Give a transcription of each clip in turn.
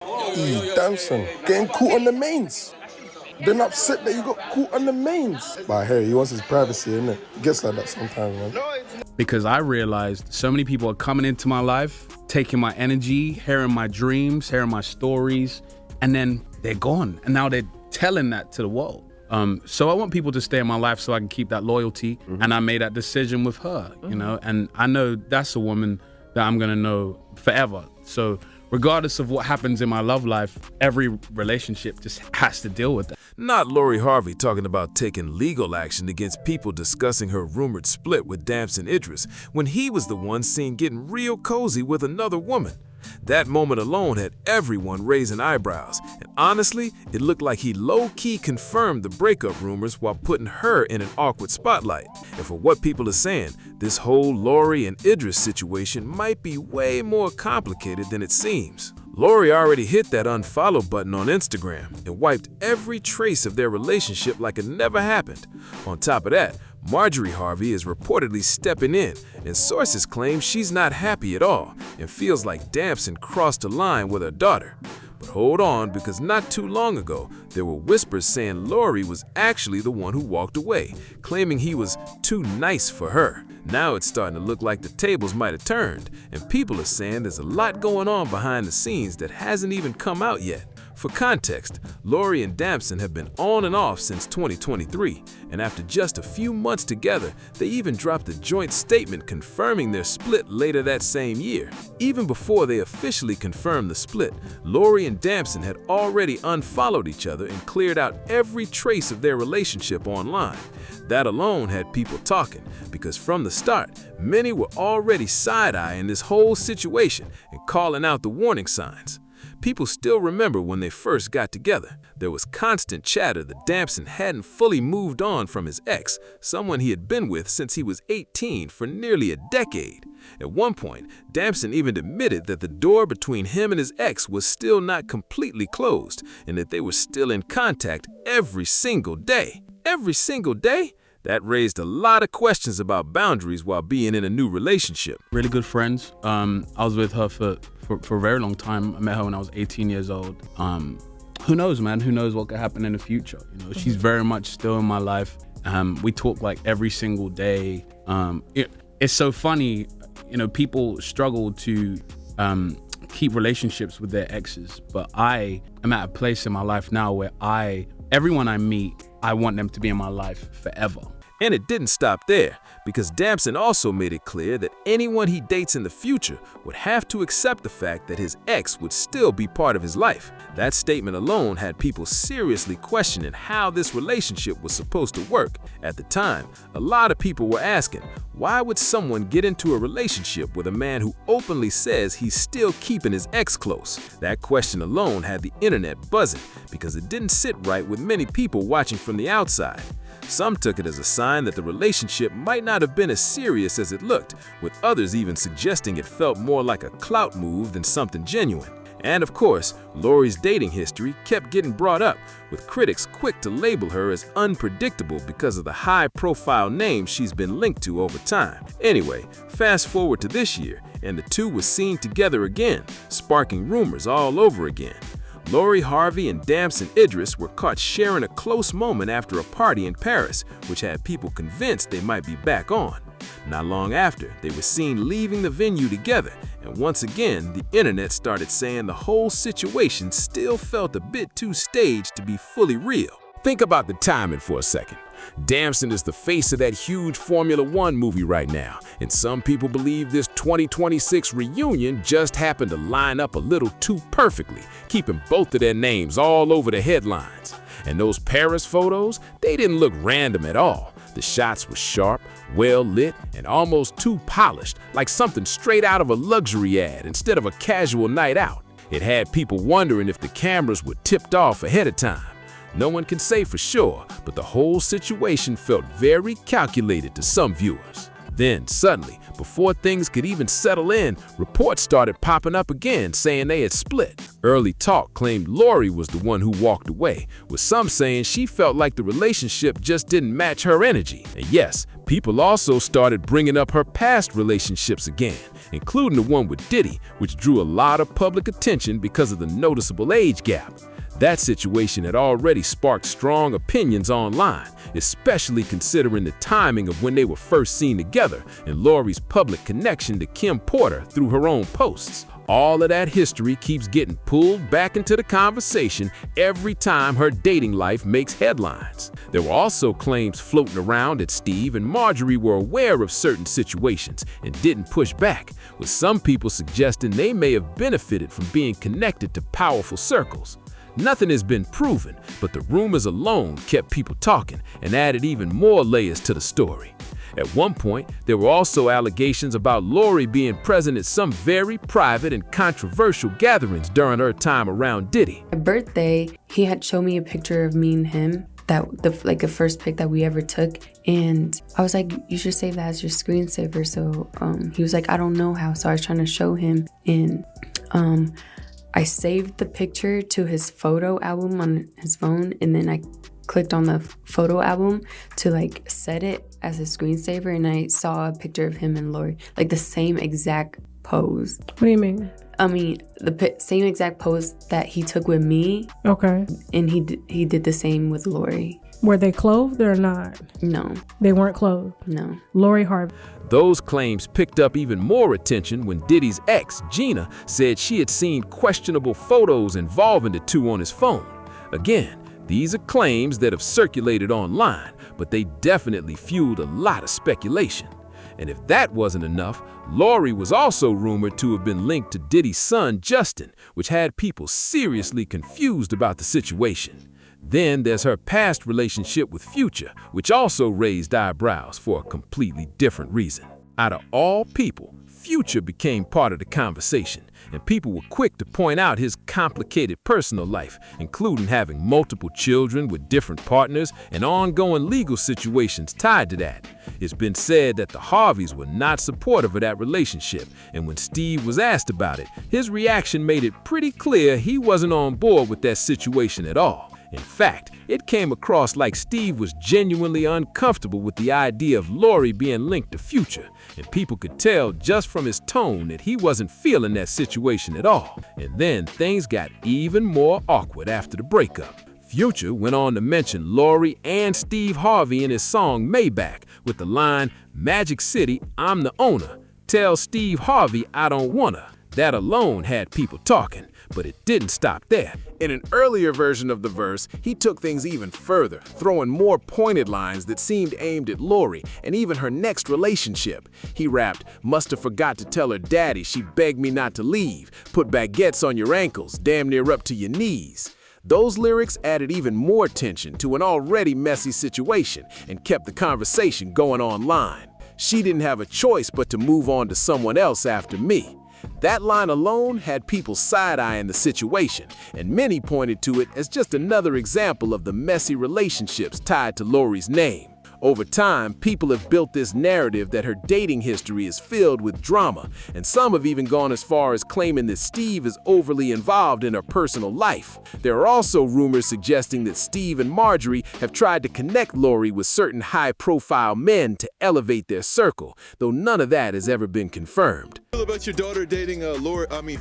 Damson, getting caught on the mains. Been upset that you got caught on the mains. But I hear he wants his privacy, innit? It gets like that sometimes, man. Because I realized so many people are coming into my life, taking my energy, hearing my dreams, hearing my stories, and then they're gone. And now they're telling that to the world. So I want people to stay in my life so I can keep that loyalty. And I made that decision with her, you know, and I know that's a woman that I'm gonna know forever. So regardless of what happens in my love life, every relationship just has to deal with that. Not Lori Harvey talking about taking legal action against people discussing her rumored split with Damson Idris when he was the one seen getting real cozy with another woman. That moment alone had everyone raising eyebrows, and honestly, it looked like he low-key confirmed the breakup rumors while putting her in an awkward spotlight. And for what people are saying, this whole Lori and Idris situation might be way more complicated than it seems. Lori already hit that unfollow button on Instagram and wiped every trace of their relationship like it never happened. On top of that, Marjorie Harvey is reportedly stepping in, and sources claim she's not happy at all and feels like Damson crossed a line with her daughter. But hold on, because not too long ago, there were whispers saying Lori was actually the one who walked away, claiming he was too nice for her. Now it's starting to look like the tables might have turned, and people are saying there's a lot going on behind the scenes that hasn't even come out yet. For context, Lori and Damson have been on and off since 2023, and after just a few months together, they even dropped a joint statement confirming their split later that same year. Even before they officially confirmed the split, Lori and Damson had already unfollowed each other and cleared out every trace of their relationship online. That alone had people talking, because from the start, many were already side-eyeing this whole situation and calling out the warning signs. People still remember when they first got together. There was constant chatter that Damson hadn't fully moved on from his ex, someone he had been with since he was 18 for nearly a decade. At one point, Damson even admitted that the door between him and his ex was still not completely closed and that they were still in contact every single day. Every single day? That raised a lot of questions about boundaries while being in a new relationship. Really good friends. I was with her for a very long time. I met her when I was 18 years old. Who knows, man? Who knows what could happen in the future? You know, she's very much still in my life. We talk like every single day. It's so funny, you know, people struggle to keep relationships with their exes, but I am at a place in my life now where everyone I meet, I want them to be in my life forever. And it didn't stop there, because Damson also made it clear that anyone he dates in the future would have to accept the fact that his ex would still be part of his life. That statement alone had people seriously questioning how this relationship was supposed to work. At the time, a lot of people were asking, why would someone get into a relationship with a man who openly says he's still keeping his ex close? That question alone had the internet buzzing, because it didn't sit right with many people watching from the outside. Some took it as a sign that the relationship might not have been as serious as it looked, with others even suggesting it felt more like a clout move than something genuine. And of course, Lori's dating history kept getting brought up, with critics quick to label her as unpredictable because of the high-profile names she's been linked to over time. Anyway, fast forward to this year, and the two were seen together again, sparking rumors all over again. Lori Harvey and Damson Idris were caught sharing a close moment after a party in Paris, which had people convinced they might be back on. Not long after, they were seen leaving the venue together, and once again, the internet started saying the whole situation still felt a bit too staged to be fully real. Think about the timing for a second. Damson is the face of that huge Formula One movie right now, and some people believe this 2026 reunion just happened to line up a little too perfectly, keeping both of their names all over the headlines. And those Paris photos, they didn't look random at all. The shots were sharp, well lit, and almost too polished, like something straight out of a luxury ad instead of a casual night out. It had people wondering if the cameras were tipped off ahead of time. No one can say for sure, but the whole situation felt very calculated to some viewers. Then, suddenly, before things could even settle in, reports started popping up again saying they had split. Early talk claimed Lori was the one who walked away, with some saying she felt like the relationship just didn't match her energy. And yes, people also started bringing up her past relationships again, including the one with Diddy, which drew a lot of public attention because of the noticeable age gap. That situation had already sparked strong opinions online, especially considering the timing of when they were first seen together and Lori's public connection to Kim Porter through her own posts. All of that history keeps getting pulled back into the conversation every time her dating life makes headlines. There were also claims floating around that Steve and Marjorie were aware of certain situations and didn't push back, with some people suggesting they may have benefited from being connected to powerful circles. Nothing has been proven, but the rumors alone kept people talking and added even more layers to the story. At one point, there were also allegations about Lori being present at some very private and controversial gatherings during her time around Diddy. My birthday, he had shown me a picture of me and him, the first pic that we ever took, and I was like, you should save that as your screensaver. So he was like, I don't know how. So I was trying to show him, and I saved the picture to his photo album on his phone, and then I clicked on the photo album to set it as a screensaver, and I saw a picture of him and Lori, the same exact pose. What do you mean? I mean, the same exact pose that he took with me. Okay. And he did the same with Lori. Were they clothed or not? No. They weren't clothed? No. Lori Harvey. Those claims picked up even more attention when Diddy's ex, Gina, said she had seen questionable photos involving the two on his phone. Again, these are claims that have circulated online, but they definitely fueled a lot of speculation. And if that wasn't enough, Lori was also rumored to have been linked to Diddy's son, Justin, which had people seriously confused about the situation. Then there's her past relationship with Future, which also raised eyebrows for a completely different reason. Out of all people, Future became part of the conversation, and people were quick to point out his complicated personal life, including having multiple children with different partners and ongoing legal situations tied to that. It's been said that the Harveys were not supportive of that relationship, and when Steve was asked about it, his reaction made it pretty clear he wasn't on board with that situation at all. In fact, it came across like Steve was genuinely uncomfortable with the idea of Lori being linked to Future, and people could tell just from his tone that he wasn't feeling that situation at all. And then things got even more awkward after the breakup. Future went on to mention Lori and Steve Harvey in his song Maybach with the line, "Magic City, I'm the owner. Tell Steve Harvey I don't wanna." That alone had people talking, but it didn't stop there. In an earlier version of the verse, he took things even further, throwing more pointed lines that seemed aimed at Lori and even her next relationship. He rapped, "Must have forgot to tell her daddy she begged me not to leave. Put baguettes on your ankles, damn near up to your knees." Those lyrics added even more tension to an already messy situation and kept the conversation going online. She didn't have a choice but to move on to someone else after me. That line alone had people side-eyeing the situation, and many pointed to it as just another example of the messy relationships tied to Lori's name. Over time, people have built this narrative that her dating history is filled with drama, and some have even gone as far as claiming that Steve is overly involved in her personal life. There are also rumors suggesting that Steve and Marjorie have tried to connect Lori with certain high-profile men to elevate their circle, though none of that has ever been confirmed. About your daughter dating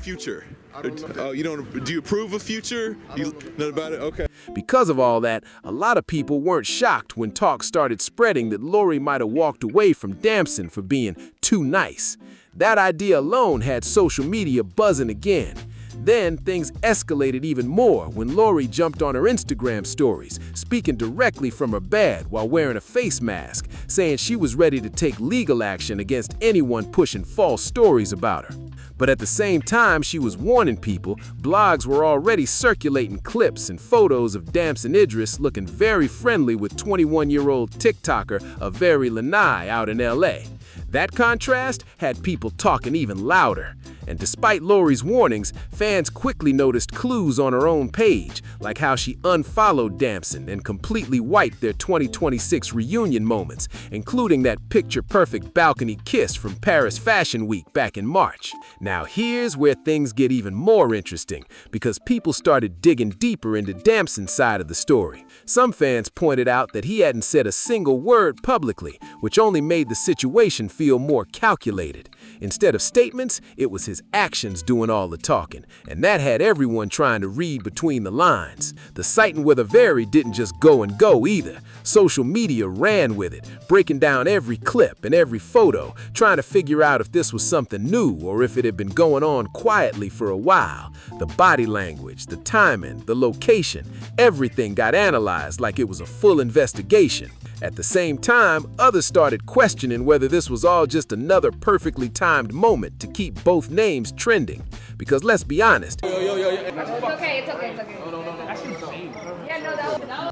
Future? I don't know. You don't? Do you approve of Future? You know about it? Okay. Because of all that, a lot of people weren't shocked when talk started spreading that Lori might have walked away from Damson for being too nice. That idea alone had social media buzzing again. Then things escalated even more when Lori jumped on her Instagram stories, speaking directly from her bed while wearing a face mask, saying she was ready to take legal action against anyone pushing false stories about her. But at the same time she was warning people, blogs were already circulating clips and photos of Damson Idris looking very friendly with 21-year-old TikToker Averi Lanai out in LA. That contrast had people talking even louder. And despite Lori's warnings, fans quickly noticed clues on her own page, like how she unfollowed Damson and completely wiped their 2026 reunion moments, including that picture-perfect balcony kiss from Paris Fashion Week back in March. Now here's where things get even more interesting, because people started digging deeper into Damson's side of the story. Some fans pointed out that he hadn't said a single word publicly, which only made the situation feel more calculated. Instead of statements, it was his actions doing all the talking, and that had everyone trying to read between the lines. The sighting with Harvey didn't just go and go either. Social media ran with it, breaking down every clip and every photo, trying to figure out if this was something new or if it had been going on quietly for a while. The body language, the timing, the location, everything got analyzed like it was a full investigation. At the same time, others started questioning whether this was all just another perfectly timed moment to keep both names trending. Because let's be honest,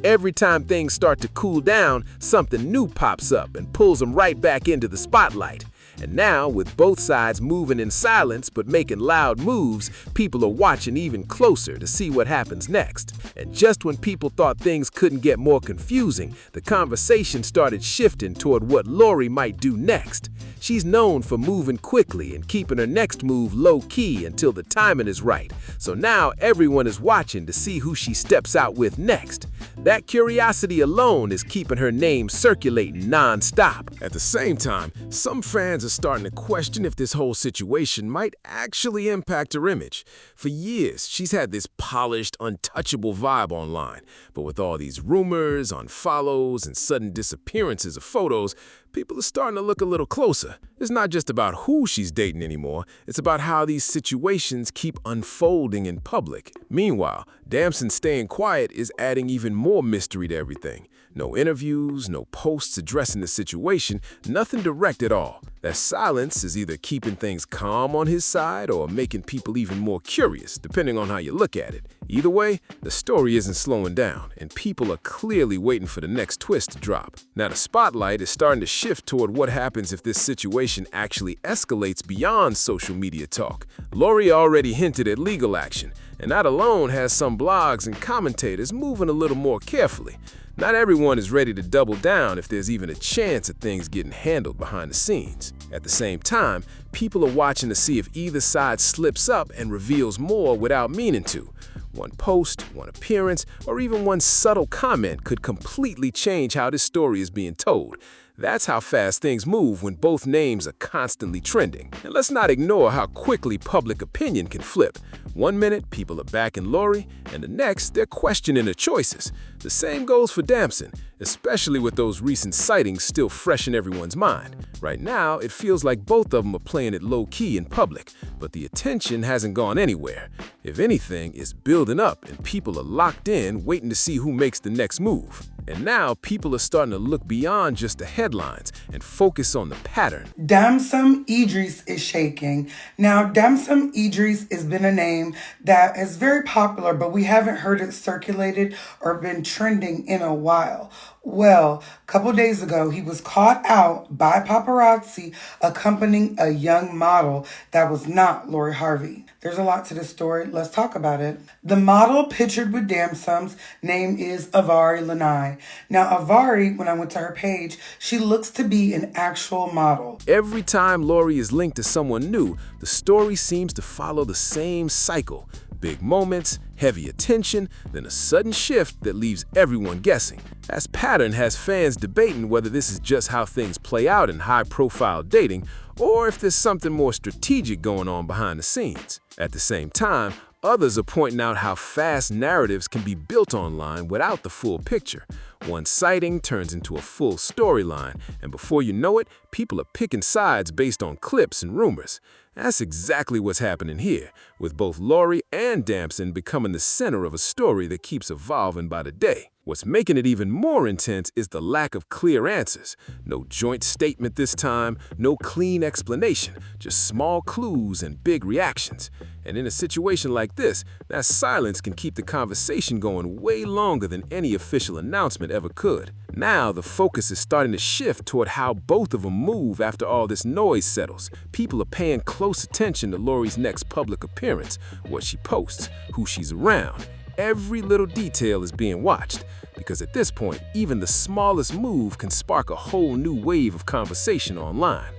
every time things start to cool down, something new pops up and pulls them right back into the spotlight. And now, with both sides moving in silence but making loud moves, people are watching even closer to see what happens next. And just when people thought things couldn't get more confusing, the conversation started shifting toward what Lori might do next. She's known for moving quickly and keeping her next move low-key until the timing is right. So now everyone is watching to see who she steps out with next. That curiosity alone is keeping her name circulating non-stop. At the same time, some fans are starting to question if this whole situation might actually impact her image. For years, she's had this polished, untouchable vibe online. But with all these rumors, unfollows, and sudden disappearances of photos, people are starting to look a little closer. It's not just about who she's dating anymore, it's about how these situations keep unfolding in public. Meanwhile, Damson staying quiet is adding even more mystery to everything. No interviews, no posts addressing the situation, nothing direct at all. That silence is either keeping things calm on his side or making people even more curious, depending on how you look at it. Either way, the story isn't slowing down, and people are clearly waiting for the next twist to drop. Now the spotlight is starting to shift toward what happens if this situation actually escalates beyond social media talk. Lori already hinted at legal action, and that alone has some blogs and commentators moving a little more carefully. Not everyone is ready to double down if there's even a chance of things getting handled behind the scenes. At the same time, people are watching to see if either side slips up and reveals more without meaning to. One post, one appearance, or even one subtle comment could completely change how this story is being told. That's how fast things move when both names are constantly trending. And let's not ignore how quickly public opinion can flip. One minute, people are backing Lori, and the next, they're questioning her choices. The same goes for Damson, especially with those recent sightings still fresh in everyone's mind. Right now, it feels like both of them are playing it low-key in public, but the attention hasn't gone anywhere. If anything, it's building up, and people are locked in, waiting to see who makes the next move. And now, people are starting to look beyond just the headlines and focus on the pattern. Damson Idris is shaking. Now, Damson Idris has been a name that is very popular, but we haven't heard it circulated or been trending in a while. Well, a couple days ago, he was caught out by paparazzi accompanying a young model that was not Lori Harvey. There's a lot to this story. Let's talk about it. The model pictured with Damson's name is Avari Lanai. Now, Avari, when I went to her page, she looks to be an actual model. Every time Lori is linked to someone new, the story seems to follow the same cycle. Big moments, heavy attention, then a sudden shift that leaves everyone guessing. That pattern has fans debating whether this is just how things play out in high-profile dating, or if there's something more strategic going on behind the scenes. At the same time, others are pointing out how fast narratives can be built online without the full picture. One sighting turns into a full storyline, and before you know it, people are picking sides based on clips and rumors. That's exactly what's happening here, with both Lori and Damson becoming the center of a story that keeps evolving by the day. What's making it even more intense is the lack of clear answers. No joint statement this time, no clean explanation, just small clues and big reactions. And in a situation like this, that silence can keep the conversation going way longer than any official announcement ever could. Now, the focus is starting to shift toward how both of them move after all this noise settles. People are paying close attention to Lori's next public appearance, what she posts, who she's around. Every little detail is being watched, because at this point, even the smallest move can spark a whole new wave of conversation online.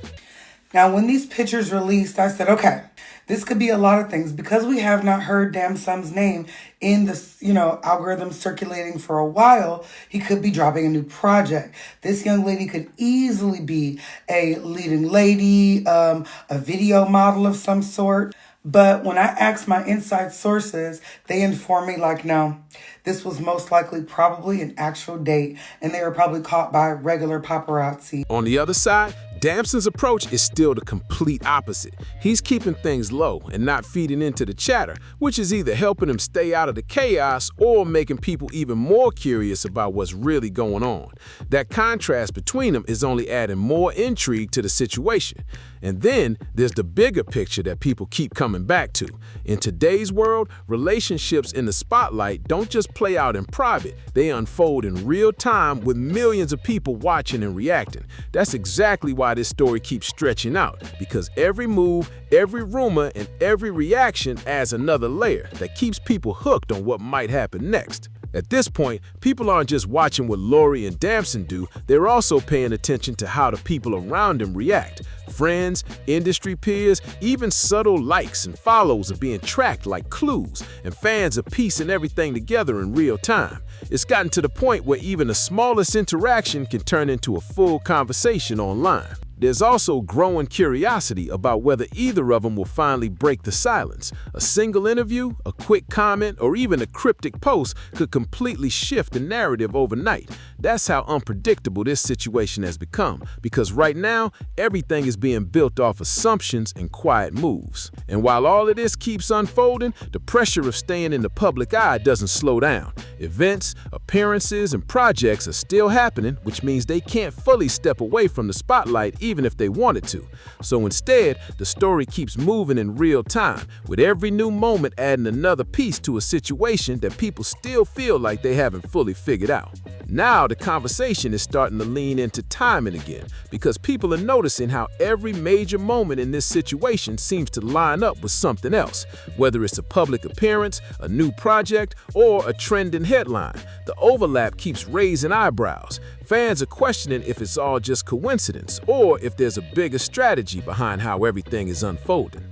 Now, when these pictures released, I said, okay, this could be a lot of things. Because we have not heard Damson's name in the, algorithm circulating for a while, he could be dropping a new project. This young lady could easily be a leading lady, a video model of some sort. But when I asked my inside sources, they informed me no, this was most likely probably an actual date, and they were probably caught by regular paparazzi. On the other side, Damson's approach is still the complete opposite. He's keeping things low and not feeding into the chatter, which is either helping him stay out of the chaos or making people even more curious about what's really going on. That contrast between them is only adding more intrigue to the situation. And then there's the bigger picture that people keep coming back to. In today's world, relationships in the spotlight don't just play out in private, they unfold in real time with millions of people watching and reacting. That's exactly why this story keeps stretching out, because every move, every rumor, and every reaction adds another layer that keeps people hooked on what might happen next. At this point, people aren't just watching what Lori and Damson do, they're also paying attention to how the people around them react. Friends, industry peers, even subtle likes and follows are being tracked like clues, and fans are piecing everything together in real time. It's gotten to the point where even the smallest interaction can turn into a full conversation online. There's also growing curiosity about whether either of them will finally break the silence. A single interview, a quick comment, or even a cryptic post could completely shift the narrative overnight. That's how unpredictable this situation has become, because right now, everything is being built off assumptions and quiet moves. And while all of this keeps unfolding, the pressure of staying in the public eye doesn't slow down. Events, appearances, and projects are still happening, which means they can't fully step away from the spotlight even if they wanted to. So instead, the story keeps moving in real time, with every new moment adding another piece to a situation that people still feel like they haven't fully figured out. Now the conversation is starting to lean into timing again, because people are noticing how every major moment in this situation seems to line up with something else, whether it's a public appearance, a new project, or a trending headline. The overlap keeps raising eyebrows. Fans are questioning if it's all just coincidence or if there's a bigger strategy behind how everything is unfolding.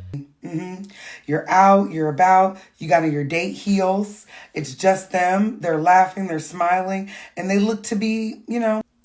You're out, you're about, you got on your date heels. It's just them. They're laughing, they're smiling, and they look to be,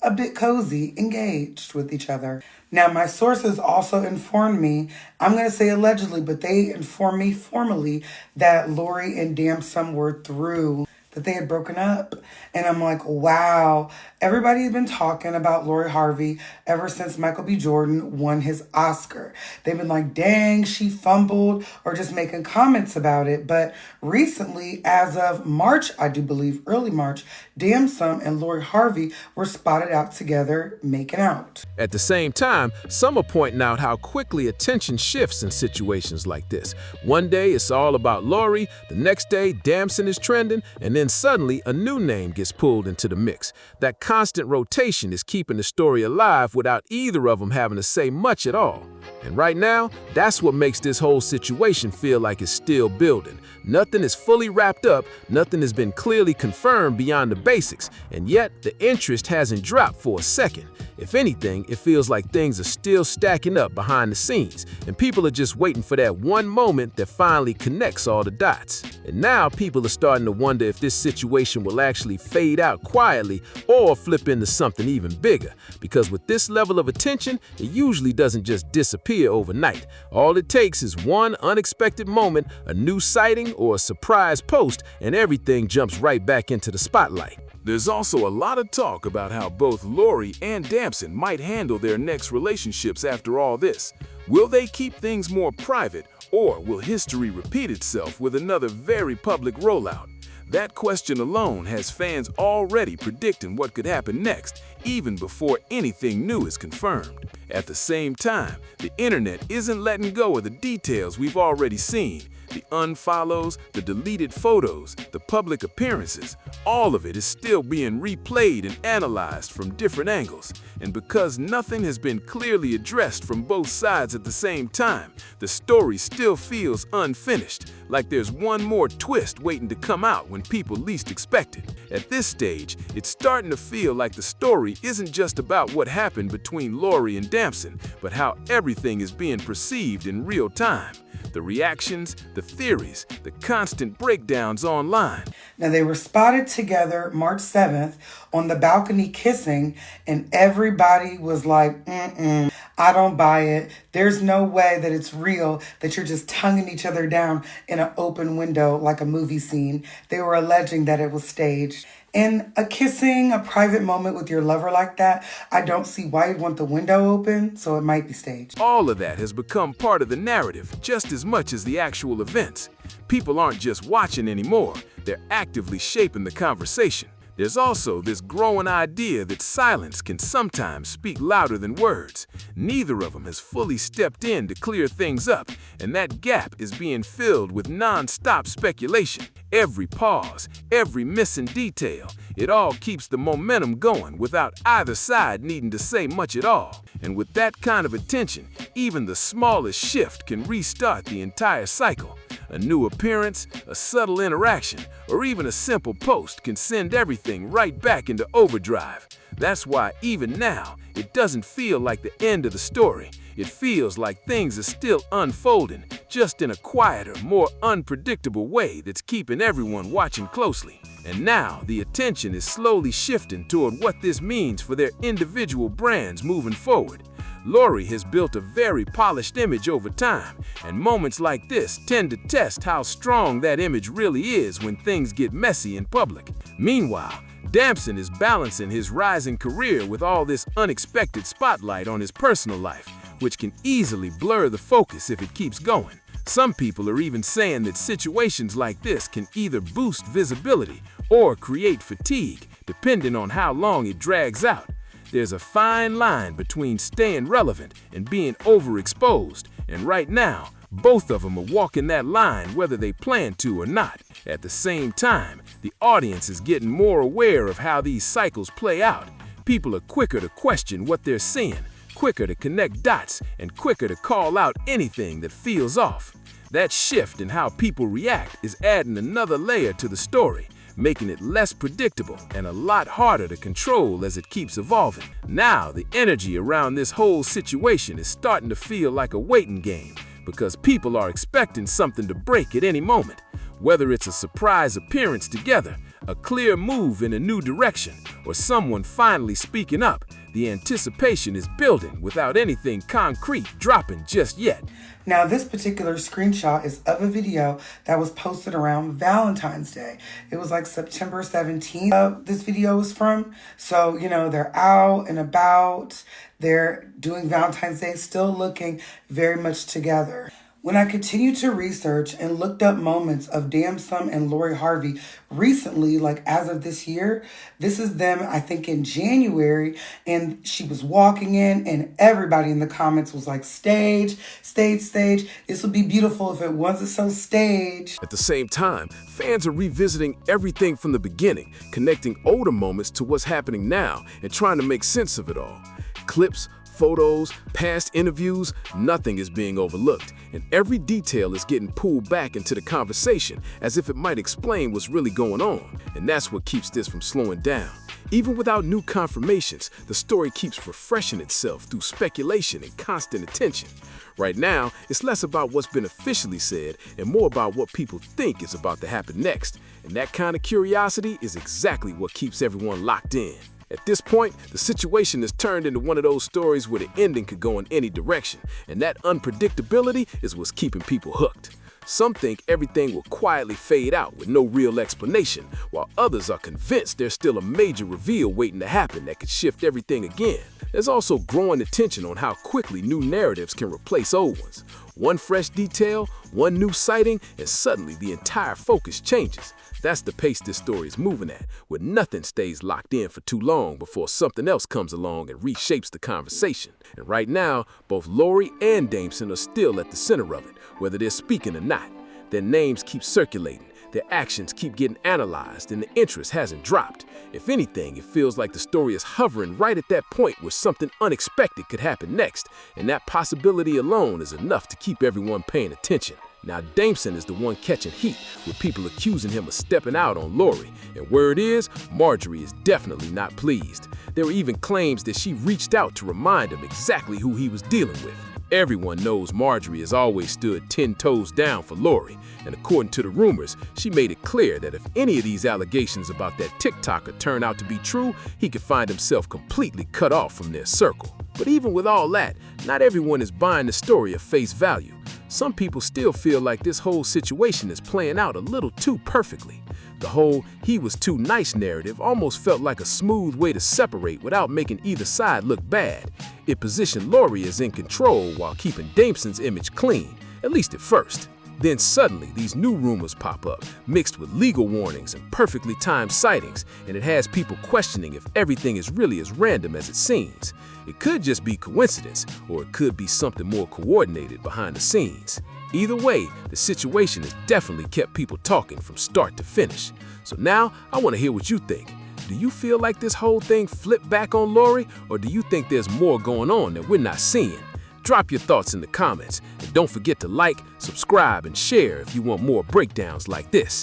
a bit cozy, engaged with each other. Now, my sources also informed me, I'm going to say allegedly, but they informed me formally that Lori and Damson were through, that they had broken up. And I'm like, wow. Everybody has been talking about Lori Harvey ever since Michael B. Jordan won his Oscar. They've been like, dang, she fumbled, or just making comments about it. But recently, as of March, I do believe, early March, Damson and Lori Harvey were spotted out together making out. At the same time, some are pointing out how quickly attention shifts in situations like this. One day it's all about Lori, the next day Damson is trending, and then suddenly a new name gets pulled into the mix. That constant rotation is keeping the story alive without either of them having to say much at all. And right now, that's what makes this whole situation feel like it's still building. Nothing is fully wrapped up, nothing has been clearly confirmed beyond the basics, and yet the interest hasn't dropped for a second. If anything, it feels like things are still stacking up behind the scenes, and people are just waiting for that one moment that finally connects all the dots. And now people are starting to wonder if this situation will actually fade out quietly or flip into something even bigger, because with this level of attention, it usually doesn't just disappear overnight. All it takes is one unexpected moment, a new sighting, or a surprise post, and everything jumps right back into the spotlight. There's also a lot of talk about how both Lori and Damson might handle their next relationships after all this. Will they keep things more private, or will history repeat itself with another very public rollout? That question alone has fans already predicting what could happen next, even before anything new is confirmed. At the same time, the internet isn't letting go of the details we've already seen. The unfollows, the deleted photos, the public appearances, all of it is still being replayed and analyzed from different angles. And because nothing has been clearly addressed from both sides at the same time, the story still feels unfinished, like there's one more twist waiting to come out when people least expect it. At this stage, it's starting to feel like the story isn't just about what happened between Lori and Damson, but how everything is being perceived in real time. The reactions, the theories, the constant breakdowns online. Now, they were spotted together March 7th on the balcony kissing, and everybody was like, I don't buy it. There's no way that it's real, that you're just tonguing each other down in an open window like a movie scene. They were alleging that it was staged. And a kissing, a private moment with your lover like that, I don't see why you'd want the window open, so it might be staged. All of that has become part of the narrative just as much as the actual events. People aren't just watching anymore, they're actively shaping the conversation. There's also this growing idea that silence can sometimes speak louder than words. Neither of them has fully stepped in to clear things up, and that gap is being filled with non-stop speculation. Every pause, every missing detail, it all keeps the momentum going without either side needing to say much at all. And with that kind of attention, even the smallest shift can restart the entire cycle. A new appearance, a subtle interaction, or even a simple post can send everything right back into overdrive. That's why even now, it doesn't feel like the end of the story. It feels like things are still unfolding, just in a quieter, more unpredictable way that's keeping everyone watching closely. And now, the attention is slowly shifting toward what this means for their individual brands moving forward. Lori has built a very polished image over time, and moments like this tend to test how strong that image really is when things get messy in public. Meanwhile, Damson is balancing his rising career with all this unexpected spotlight on his personal life, which can easily blur the focus if it keeps going. Some people are even saying that situations like this can either boost visibility or create fatigue, depending on how long it drags out. There's a fine line between staying relevant and being overexposed, and right now, both of them are walking that line whether they plan to or not. At the same time, the audience is getting more aware of how these cycles play out. People are quicker to question what they're seeing, quicker to connect dots, and quicker to call out anything that feels off. That shift in how people react is adding another layer to the story, making it less predictable and a lot harder to control as it keeps evolving. Now, the energy around this whole situation is starting to feel like a waiting game, because people are expecting something to break at any moment. Whether it's a surprise appearance together, a clear move in a new direction, or someone finally speaking up, the anticipation is building without anything concrete dropping just yet. Now, this particular screenshot is of a video that was posted around Valentine's Day. It was like September 17th this video is from. So, you know, they're out and about. They're doing Valentine's Day, still looking very much together. When I continued to research and looked up moments of Damson and Lori Harvey recently, like as of this year, this is them, I think, in January, and she was walking in and everybody in the comments was like, stage, stage, stage. This would be beautiful if it wasn't so staged. At the same time, fans are revisiting everything from the beginning, connecting older moments to what's happening now and trying to make sense of it all. Clips, photos, past interviews, nothing is being overlooked, and every detail is getting pulled back into the conversation as if it might explain what's really going on. And that's what keeps this from slowing down. Even without new confirmations, the story keeps refreshing itself through speculation and constant attention. Right now, it's less about what's been officially said and more about what people think is about to happen next. And that kind of curiosity is exactly what keeps everyone locked in. At this point, the situation has turned into one of those stories where the ending could go in any direction, and that unpredictability is what's keeping people hooked. Some think everything will quietly fade out with no real explanation, while others are convinced there's still a major reveal waiting to happen that could shift everything again. There's also growing attention on how quickly new narratives can replace old ones. One fresh detail, one new sighting, and suddenly the entire focus changes. That's the pace this story is moving at, where nothing stays locked in for too long before something else comes along and reshapes the conversation. And right now, both Lori and Damson are still at the center of it, whether they're speaking or not. Their names keep circulating, their actions keep getting analyzed, and the interest hasn't dropped. If anything, it feels like the story is hovering right at that point where something unexpected could happen next, and that possibility alone is enough to keep everyone paying attention. Now, Damson is the one catching heat, with people accusing him of stepping out on Lori. And word is, Marjorie is definitely not pleased. There were even claims that she reached out to remind him exactly who he was dealing with. Everyone knows Marjorie has always stood 10 toes down for Lori, and according to the rumors, she made it clear that if any of these allegations about that TikToker turn out to be true, he could find himself completely cut off from their circle. But even with all that, not everyone is buying the story at face value. Some people still feel like this whole situation is playing out a little too perfectly. The whole "he was too nice" narrative almost felt like a smooth way to separate without making either side look bad. It positioned Lori as in control while keeping Damson's image clean, at least at first. Then suddenly, these new rumors pop up, mixed with legal warnings and perfectly timed sightings, and it has people questioning if everything is really as random as it seems. It could just be coincidence, or it could be something more coordinated behind the scenes. Either way, the situation has definitely kept people talking from start to finish. So now, I want to hear what you think. Do you feel like this whole thing flipped back on Lori, or do you think there's more going on that we're not seeing? Drop your thoughts in the comments, and don't forget to like, subscribe, and share if you want more breakdowns like this.